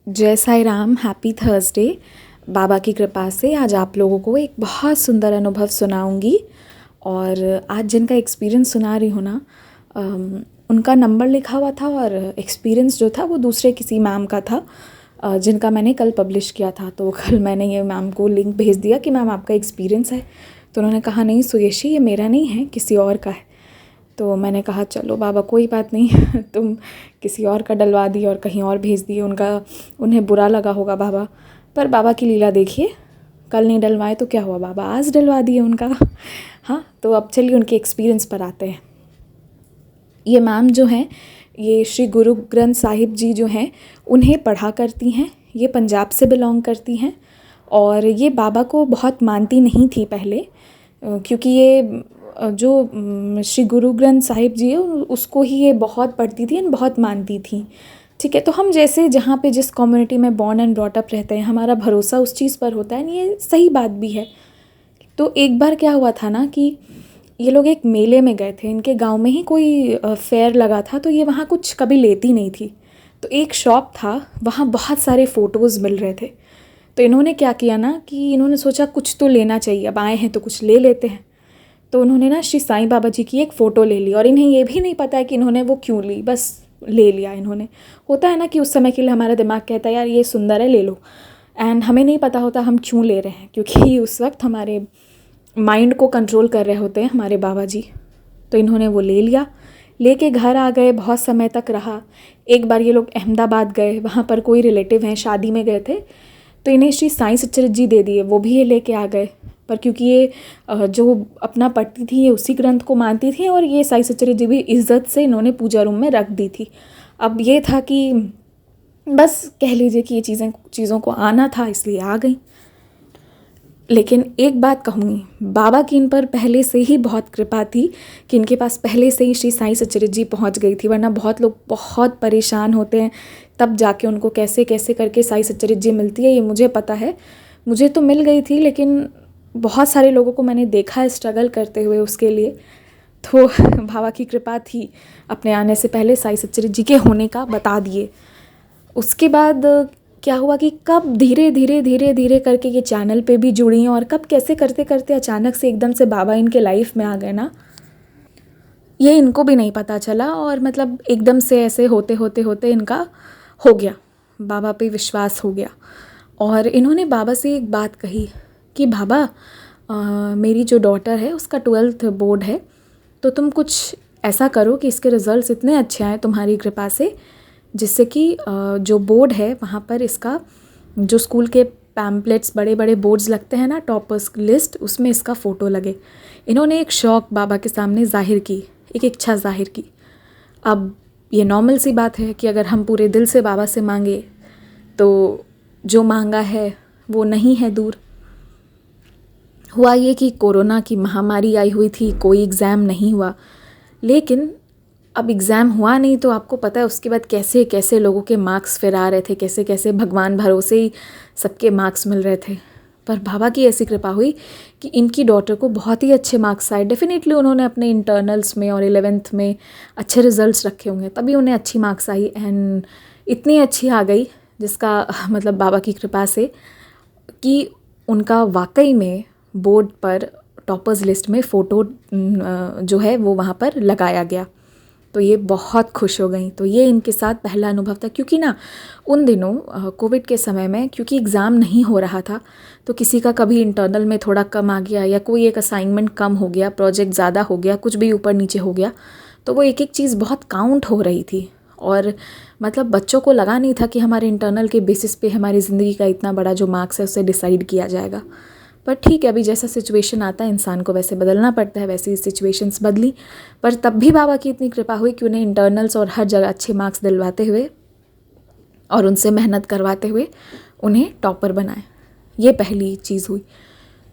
जय Sai Ram, happy Thursday. बाबा की कृपा से आज आप लोगों को एक बहुत सुंदर अनुभव सुनाऊंगी। और आज जिनका एक्सपीरियंस सुना रही हूँ ना, उनका नंबर लिखा हुआ था और एक्सपीरियंस जो था वो दूसरे किसी मैम का था, जिनका मैंने कल पब्लिश किया था। तो कल मैंने ये मैम को लिंक भेज दिया कि मैम आपका एक्सपीरियंस है। तो उन्होंने कहा नहीं सुयेशी, ये मेरा नहीं है, किसी और का है। तो मैंने कहा चलो बाबा कोई बात नहीं तुम किसी और का डलवा दिए और कहीं और भेज दिए। उन्हें बुरा लगा होगा बाबा, पर बाबा की लीला देखिए, कल नहीं डलवाए तो क्या हुआ, बाबा आज डलवा दिए उनका। हाँ, तो अब चलिए उनके एक्सपीरियंस पर आते हैं। ये मैम जो हैं, ये श्री गुरु ग्रंथ साहिब जी जो हैं, उन्हें पढ़ा करती हैं। ये पंजाब से बिलोंग करती हैं और ये बाबा को बहुत मानती नहीं थी पहले, क्योंकि ये जो श्री गुरु ग्रंथ साहिब जी है उसको ही ये बहुत पढ़ती थी और बहुत मानती थी। ठीक है, तो हम जैसे जहाँ पे जिस कम्युनिटी में बॉर्न एंड ब्रॉट अप रहते हैं, हमारा भरोसा उस चीज़ पर होता है। ये सही बात भी है। तो एक बार क्या हुआ था ना कि ये लोग एक मेले में गए थे। इनके गांव में ही कोई फेयर लगा था, तो ये वहाँ कुछ कभी लेती नहीं थी। तो एक शॉप था, वहाँ बहुत सारे फ़ोटोज़ मिल रहे थे। तो इन्होंने क्या किया ना कि इन्होंने सोचा कुछ तो लेना चाहिए, अब आए हैं तो कुछ ले लेते हैं। तो उन्होंने ना श्री साईं बाबा जी की एक फ़ोटो ले ली और इन्हें ये भी नहीं पता है कि इन्होंने वो क्यों ली, बस ले लिया इन्होंने। होता है ना कि उस समय के लिए हमारा दिमाग कहता है यार ये सुंदर है, ले लो। एंड हमें नहीं पता होता हम क्यों ले रहे हैं, क्योंकि उस वक्त हमारे माइंड को कंट्रोल कर रहे होते हैं हमारे बाबा जी। तो इन्होंने वो ले लिया, लेके घर आ गए, बहुत समय तक रहा। एक बार ये लोग अहमदाबाद गए, वहाँ पर कोई रिलेटिव हैं, शादी में गए थे, तो इन्हें श्री साईं सच्चरित जी दे दिए, वो भी ये लेके आ गए। पर क्योंकि ये जो अपना पढ़ती थी, ये उसी ग्रंथ को मानती थी और ये साईं सच्चरित जी भी इज्जत से इन्होंने पूजा रूम में रख दी थी। अब ये था कि बस कह लीजिए कि ये चीज़ों को आना था, इसलिए आ गई। लेकिन एक बात कहूँगी, बाबा की इन पर पहले से ही बहुत कृपा थी कि इनके पास पहले से ही श्री साईं सच्चरित जी पहुँच गई थी। वरना बहुत लोग बहुत परेशान होते हैं, तब जाके उनको कैसे कैसे करके साईं सच्चरित जी मिलती है, ये मुझे पता है। मुझे तो मिल गई थी, लेकिन बहुत सारे लोगों को मैंने देखा है स्ट्रगल करते हुए उसके लिए। तो बाबा की कृपा थी, अपने आने से पहले साईं सच्चरित जी के होने का बता दिए। उसके बाद क्या हुआ कि कब धीरे धीरे धीरे धीरे करके ये चैनल पे भी जुड़ी और कब कैसे करते करते अचानक से एकदम से बाबा इनके लाइफ में आ गए ना, ये इनको भी नहीं पता चला। और मतलब एकदम से ऐसे होते होते होते इनका हो गया, बाबा पे विश्वास हो गया। और इन्होंने बाबा से एक बात कही कि बाबा, मेरी जो डॉटर है उसका 12th बोर्ड है, तो तुम कुछ ऐसा करो कि इसके रिज़ल्ट्स इतने अच्छे आए तुम्हारी कृपा से, जिससे कि जो बोर्ड है वहाँ पर इसका जो स्कूल के पैम्पलेट्स, बड़े बड़े बोर्ड्स लगते हैं ना, टॉपर्स लिस्ट, उसमें इसका फ़ोटो लगे। इन्होंने एक शौक़ बाबा के सामने ज़ाहिर की, एक इच्छा ज़ाहिर की। अब ये नॉर्मल सी बात है कि अगर हम पूरे दिल से बाबा से मांगे तो जो मांगा है वो नहीं है दूर। हुआ ये कि कोरोना की महामारी आई हुई थी, कोई एग्ज़ाम नहीं हुआ। लेकिन अब एग्ज़ाम हुआ नहीं तो आपको पता है उसके बाद कैसे कैसे लोगों के मार्क्स फिर आ रहे थे, कैसे कैसे भगवान भरोसे ही सबके मार्क्स मिल रहे थे। पर बाबा की ऐसी कृपा हुई कि इनकी डॉटर को बहुत ही अच्छे मार्क्स आए। डेफिनेटली उन्होंने अपने इंटरनल्स में और 11th में अच्छे रिजल्ट्स रखे होंगे, तभी उन्हें अच्छी मार्क्स आई। एंड इतनी अच्छी आ गई जिसका मतलब बाबा की कृपा से कि उनका वाकई में बोर्ड पर टॉपर्स लिस्ट में फ़ोटो जो है वो वहाँ पर लगाया गया। तो ये बहुत खुश हो गई। तो ये इनके साथ पहला अनुभव था, क्योंकि ना उन दिनों कोविड के समय में क्योंकि एग्ज़ाम नहीं हो रहा था, तो किसी का कभी इंटरनल में थोड़ा कम आ गया या कोई एक असाइनमेंट कम हो गया, प्रोजेक्ट ज़्यादा हो गया, कुछ भी ऊपर नीचे हो गया, तो वो एक एक चीज़ बहुत काउंट हो रही थी। और मतलब बच्चों को लगा नहीं था कि हमारे इंटरनल के बेसिस पे हमारी ज़िंदगी का इतना बड़ा जो मार्क्स है उसे डिसाइड किया जाएगा। पर ठीक है, अभी जैसा सिचुएशन आता है इंसान को वैसे बदलना पड़ता है, वैसी सिचुएशंस बदली। पर तब भी बाबा की इतनी कृपा हुई कि उन्हें इंटरनल्स और हर जगह अच्छे मार्क्स दिलवाते हुए और उनसे मेहनत करवाते हुए उन्हें टॉपर बनाए। ये पहली चीज़ हुई।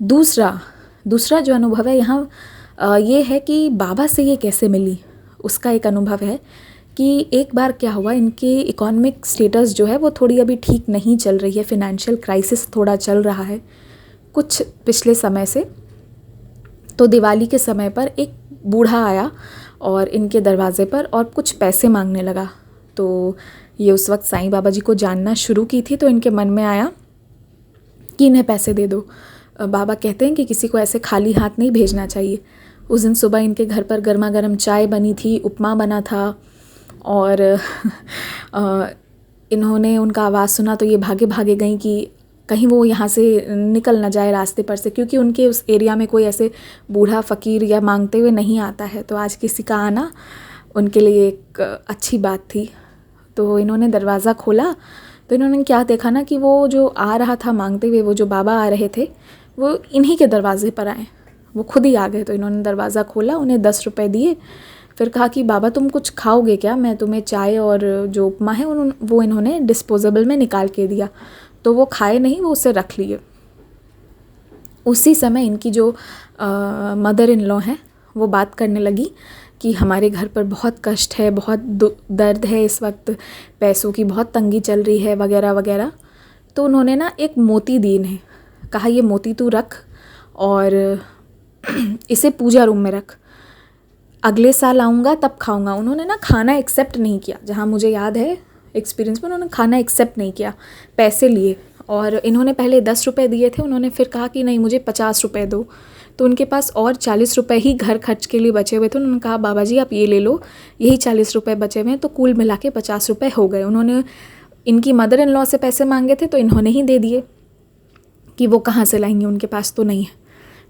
दूसरा जो अनुभव है यहाँ ये है कि बाबा से ये कैसे मिली, उसका एक अनुभव है कि एक बार क्या हुआ, इनके इकोनॉमिक स्टेटस जो है वो थोड़ी अभी ठीक नहीं चल रही है, फिनेंशियल क्राइसिस थोड़ा चल रहा है कुछ पिछले समय से। तो दिवाली के समय पर एक बूढ़ा आया और इनके दरवाज़े पर और कुछ पैसे मांगने लगा। तो ये उस वक्त साईं बाबा जी को जानना शुरू की थी, तो इनके मन में आया कि इन्हें पैसे दे दो। बाबा कहते हैं कि किसी को ऐसे खाली हाथ नहीं भेजना चाहिए। उस दिन सुबह इनके घर पर गर्मा गर्म चाय बनी थी, उपमा बना था, और इन्होंने उनका आवाज़ सुना तो ये भागे भागे गई कि कहीं वो यहाँ से निकल ना जाए रास्ते पर से, क्योंकि उनके उस एरिया में कोई ऐसे बूढ़ा फ़कीर या मांगते हुए नहीं आता है, तो आज किसी का आना उनके लिए एक अच्छी बात थी। तो इन्होंने दरवाज़ा खोला तो इन्होंने क्या देखा ना कि वो जो आ रहा था मांगते हुए, वो जो बाबा आ रहे थे, वो इन्हीं के दरवाजे पर आए, वो खुद ही आ गए। तो इन्होंने दरवाज़ा खोला, उन्हें 10 रुपये दिए, फिर कहा कि बाबा तुम कुछ खाओगे क्या, मैं तुम्हें चाय और जो उपमा है वो इन्होंने डिस्पोजेबल में निकाल के दिया। तो वो खाए नहीं, वो उसे रख लिए। उसी समय इनकी जो मदर इन लॉ हैं वो बात करने लगी कि हमारे घर पर बहुत कष्ट है, बहुत दर्द है इस वक्त, पैसों की बहुत तंगी चल रही है वगैरह वगैरह। तो उन्होंने ना एक मोती दी इन्हें, कहा ये मोती तू रख और इसे पूजा रूम में रख, अगले साल आऊँगा तब खाऊँगा। उन्होंने ना खाना एक्सेप्ट नहीं किया, जहाँ मुझे याद है एक्सपीरियंस में उन्होंने खाना एक्सेप्ट नहीं किया, पैसे लिए। और इन्होंने पहले 10 रुपये दिए थे, उन्होंने फिर कहा कि नहीं मुझे 50 रुपये दो। तो उनके पास और 40 रुपये ही घर खर्च के लिए बचे हुए थे। उन्होंने कहा बाबा जी आप ये ले लो, यही 40 रुपये बचे हुए हैं। तो कुल मिला के 50 रुपये हो गए। उन्होंने इनकी मदर इन लॉ से पैसे मांगे थे तो इन्होंने ही दे दिए कि वो कहाँ से लाएंगे, उनके पास तो नहीं है।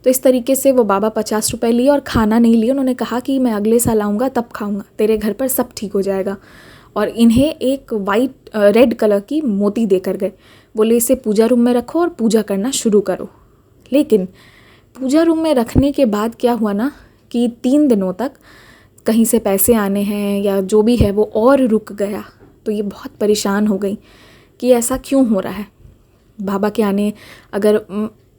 तो इस तरीके से वो बाबा 50 रुपये लिए और खाना नहीं लिए। उन्होंने कहा कि मैं अगले साल आऊँगा तब खाऊँगा, तेरे घर पर सब ठीक हो जाएगा। और इन्हें एक रेड कलर की मोती देकर गए, बोले इसे पूजा रूम में रखो और पूजा करना शुरू करो। लेकिन पूजा रूम में रखने के बाद क्या हुआ ना कि 3 दिनों तक कहीं से पैसे आने हैं या जो भी है वो और रुक गया। तो ये बहुत परेशान हो गई कि ऐसा क्यों हो रहा है, बाबा के आने अगर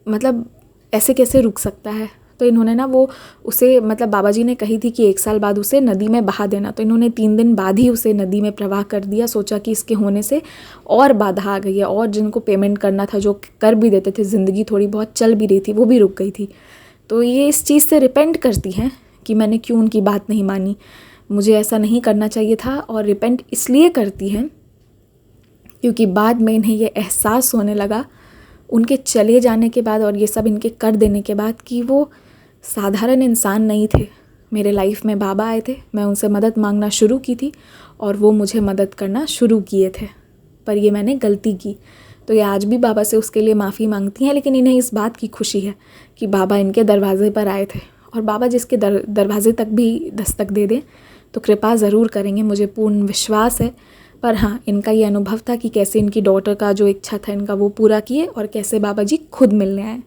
मतलब ऐसे कैसे रुक सकता है। तो इन्होंने ना वो उसे मतलब बाबा जी ने कही थी कि 1 साल बाद उसे नदी में बहा देना, तो इन्होंने 3 दिन बाद ही उसे नदी में प्रवाह कर दिया। सोचा कि इसके होने से और बाधा आ गई है, और जिनको पेमेंट करना था जो कर भी देते थे, ज़िंदगी थोड़ी बहुत चल भी रही थी वो भी रुक गई थी। तो ये इस चीज़ से रिपेंट करती हैं कि मैंने क्यों उनकी बात नहीं मानी, मुझे ऐसा नहीं करना चाहिए था। और रिपेंट इसलिए करती हैं क्योंकि बाद में इन्हें ये एहसास होने लगा उनके चले जाने के बाद और ये सब इनके कर देने के बाद कि वो साधारण इंसान नहीं थे। मेरे लाइफ में बाबा आए थे, मैं उनसे मदद मांगना शुरू की थी और वो मुझे मदद करना शुरू किए थे, पर ये मैंने गलती की। तो ये आज भी बाबा से उसके लिए माफ़ी मांगती हैं। लेकिन इन्हें इस बात की खुशी है कि बाबा इनके दरवाजे पर आए थे, और बाबा जिसके दरवाजे तक भी दस्तक दे दें तो कृपा ज़रूर करेंगे, मुझे पूर्ण विश्वास है। पर हाँ, इनका ये अनुभव था कि कैसे इनकी डॉटर का जो इच्छा था इनका वो पूरा किए और कैसे बाबा जी खुद मिलने आए।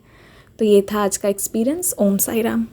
तो ये था आज का एक्सपीरियंस। ओम साई राम।